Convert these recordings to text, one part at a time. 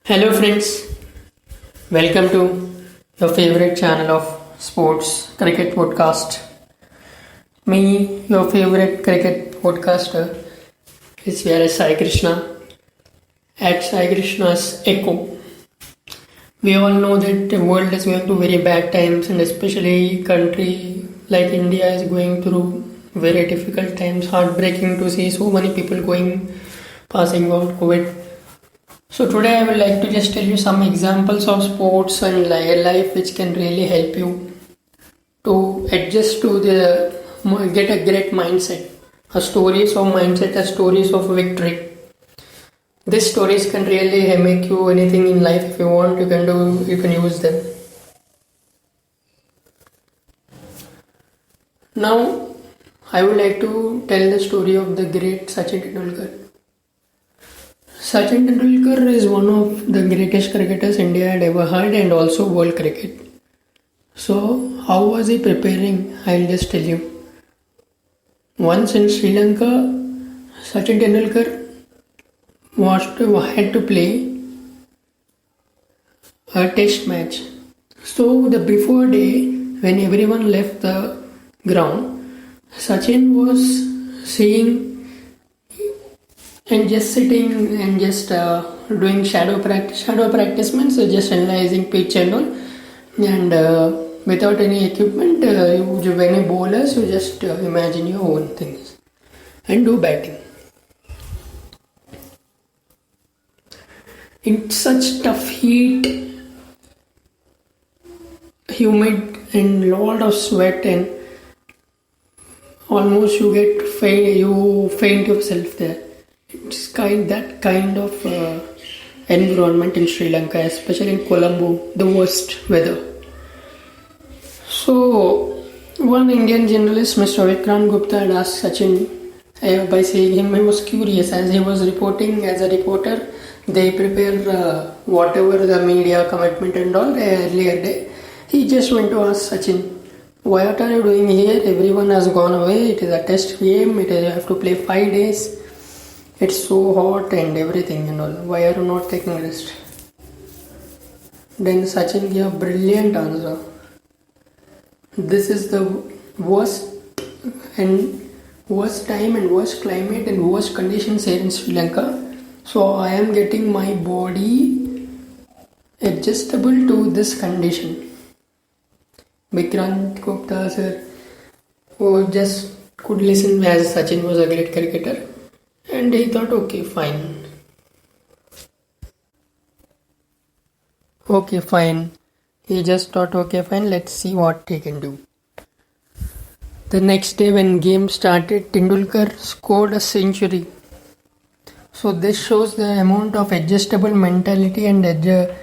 Hello, friends. Welcome to your favorite channel of sports cricket podcast. Me, your favorite cricket podcaster, is here Sai Krishna at Sai Krishna's Echo. We all know that the world is going through very bad times, and especially country like India is going through very difficult times. Heartbreaking to see so many people passing out COVID. So today I would like to just tell you some examples of sports and life which can really help you to adjust to get a great mindset, a stories of mindset, a stories of victory. These stories can really make you anything in life. If you want, you can use them. Now I would like to tell the story of the great Sachin Tendulkar. Sachin Tendulkar is one of the greatest cricketers India had ever had and also world cricket. So, how was he preparing? I'll just tell you. Once in Sri Lanka, Sachin Tendulkar had to play a test match. So, the before day, when everyone left the ground, Sachin was seeing and just sitting and just doing shadow practice. Shadow practice means just analyzing pitch and all. And without any equipment, when you bowlers, you just imagine your own things and do batting. In such tough heat, humid and lot of sweat, and almost you faint yourself there. It's that kind of environment in Sri Lanka, especially in Colombo, the worst weather. So, one Indian journalist, Mr. Vikrant Gupta, had asked Sachin by saying him, he was curious as he was reporting as a reporter. They prepare whatever the media commitment and all earlier day. He just went to ask Sachin, what are you doing here? Everyone has gone away. It is a test game. You have to play 5 days. It's so hot and everything and all. Why are you not taking rest? Then Sachin gave a brilliant answer. This is the worst time and worst climate and worst conditions here in Sri Lanka. So I am getting my body adjustable to this condition. Vikrant Gupta sir, who just could listen as Sachin was a great cricketer. And he thought, okay, fine. He just thought, okay, fine, let's see what he can do. The next day when game started, Tendulkar scored a century. So this shows the amount of adjustable mentality and the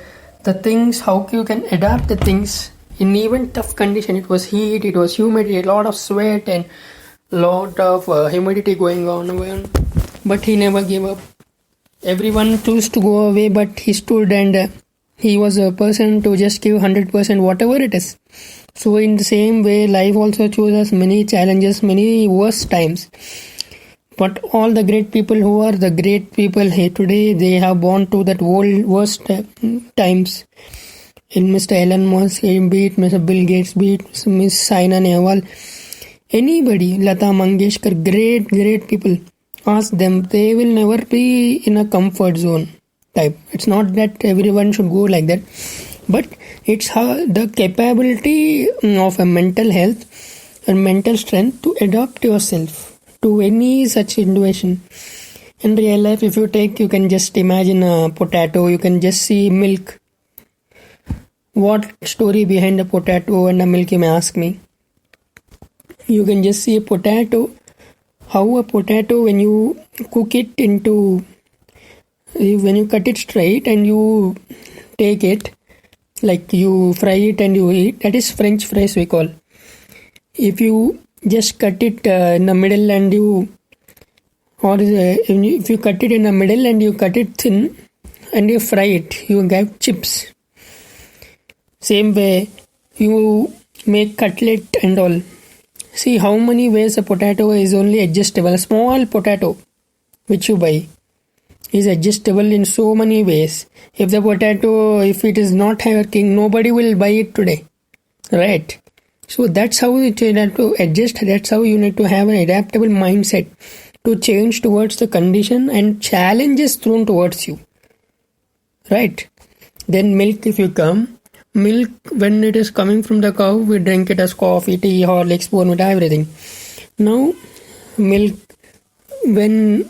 things, how you can adapt the things in even tough condition. It was heat, it was humidity, a lot of sweat and lot of humidity going on. But he never gave up. Everyone chose to go away, but he stood and he was a person to just give 100% whatever it is. So in the same way, life also chose us many challenges, many worst times. But all the great people who are the great people here today, they have gone to that worst times. In Mr. Elon Musk, be it Mr. Bill Gates, be it Miss Saina Nehwal, anybody, Lata Mangeshkar, great people. Ask them, they will never be in a comfort zone type. It's not that everyone should go like that, but it's how the capability of a mental health and mental strength to adapt yourself to any such situation. In real life, if you can just imagine a potato, you can just see milk. What story behind a potato and a milk, you may ask me. You can just see a potato. How a potato, when you cook it when you cut it straight and you take it, like you fry it and you eat, that is French fries we call. If you just cut it in the middle and if you cut it in the middle and you cut it thin and you fry it, you get chips. Same way, you make cutlet and all. See how many ways a potato is only adjustable. A small potato which you buy, is adjustable in so many ways. If the potato, if it is not working, nobody will buy it today, right? So that's how you need to adjust. That's how you need to have an adaptable mindset to change towards the condition and challenges thrown towards you, right? Then milk, if you come, milk when it is coming from the cow, we drink it as coffee, tea, Horlicks, Bournvita, everything. Now, milk when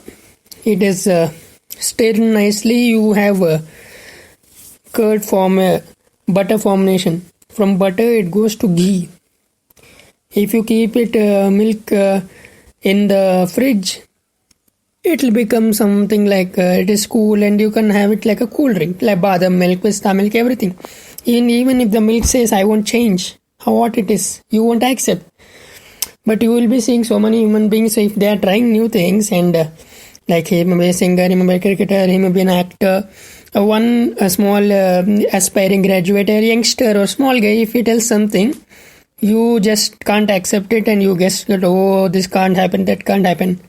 it is stirred nicely, you have a curd form, a butter formation. From butter, it goes to ghee. If you keep it milk in the fridge, it will become something like it is cool, and you can have it like a cool drink, like badam milk, pista milk, everything. Even if the milk says, I won't change how hot it is, you won't accept. But you will be seeing so many human beings, if they are trying new things, and like he may be a singer, he may be a cricketer, he may be an actor, a small aspiring graduate, a youngster or small guy, if he tells something, you just can't accept it, and you guess that, oh, this can't happen, that can't happen.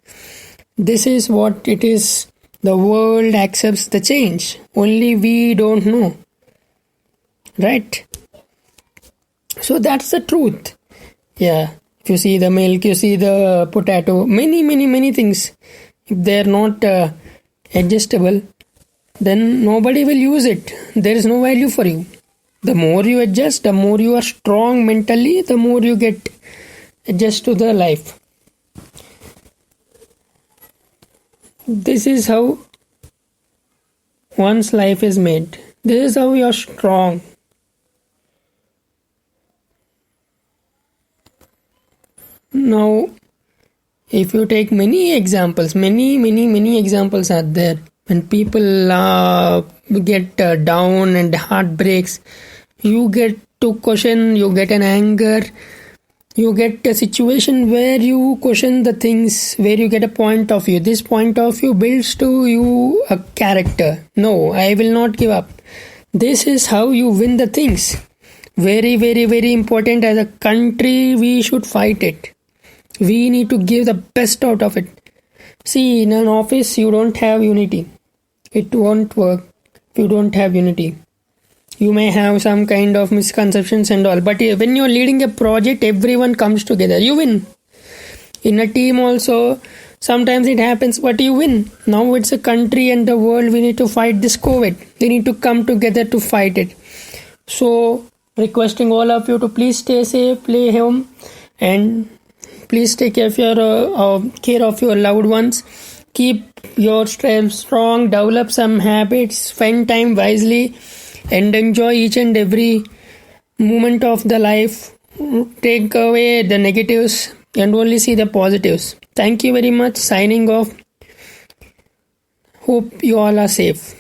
This is what it is. The world accepts the change. Only we don't know. Right? So that's the truth. Yeah. If you see the milk, you see the potato, many things. If they're not adjustable, then nobody will use it. There is no value for you. The more you adjust, the more you are strong mentally, the more you get adjust to the life. This is how one's life is made. This is how you are strong. Now, if you take many examples, many examples are there. When people get down and heart breaks, you get to question, you get an anger, you get a situation where you question the things, where you get a point of view. This point of view builds to you a character. No, I will not give up. This is how you win the things. Very important. As a country, we should fight it. We need to give the best out of it. See, in an office, you don't have unity. It won't work if you don't have unity. You may have some kind of misconceptions and all, but when you're leading a project, everyone comes together. You win. In a team also, sometimes it happens, but you win. Now it's a country and the world. We need to fight this COVID. We need to come together to fight it. So, requesting all of you to please stay safe, play home, and please take care of your loved ones. Keep yourself strong, develop some habits, spend time wisely, and enjoy each and every moment of the life. Take away the negatives and only see the positives. Thank you very much. Signing off. Hope you all are safe.